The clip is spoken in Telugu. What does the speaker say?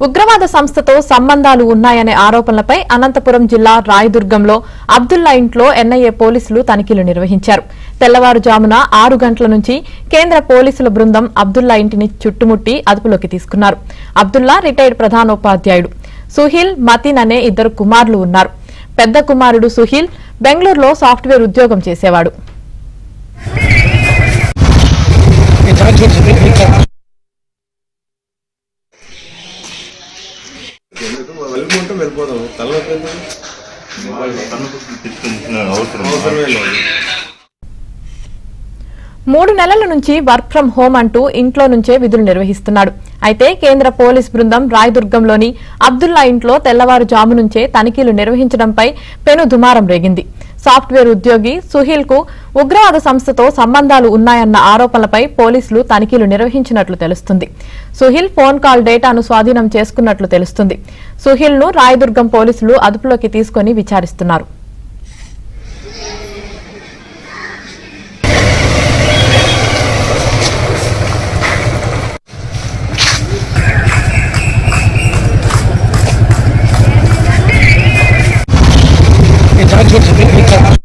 ఉగ్రవాద సంస్థతో సంబంధాలు ఉన్నాయనే ఆరోపణలపై అనంతపురం జిల్లా రాయదుర్గంలో అబ్దుల్లా ఇంట్లో ఎన్ఐఏ పోలీసులు తనిఖీలు నిర్వహించారు. తెల్లవారుజామున 6 గంటల నుంచి కేంద్ర పోలీసుల బృందం అబ్దుల్లా ఇంటిని చుట్టుముట్టి అదుపులోకి తీసుకున్నారు. అబ్దుల్లా రిటైర్డ్ ప్రధానోపాధ్యాయుడు. సుహిల్, మతిన్ అనే 2 కుమారులు ఉన్నారు. పెద్ద కుమారుడు సుహిల్ బెంగళూరులో సాఫ్ట్వేర్ ఉద్యోగం చేసేవాడు. మూడు నెలల నుంచి వర్క్ ఫ్రం హోం అంటూ ఇంట్లో నుంచే విధులు నిర్వహిస్తున్నాడు. అయితే కేంద్ర పోలీస్ బృందం రాయదుర్గంలోని అబ్దుల్లా ఇంట్లో తెల్లవారుజాము నుంచే తనిఖీలు నిర్వహించడంపై పెను దుమారం రేగింది. సాఫ్ట్వేర్ ఉద్యోగి సుహిల్ కు ఉగ్రవాద సంస్థతో సంబంధాలు ఉన్నాయన్న ఆరోపణలపై పోలీసులు తనిఖీలు నిర్వహించినట్లు తెలుస్తుంది. సుహిల్ ఫోన్ కాల్ డేటాను స్వాధీనం చేసుకున్నట్లు తెలుస్తుంది. సుహిల్ ను రాయదుర్గం పోలీసులు అదుపులోకి తీసుకుని విచారిస్తున్నారు. It's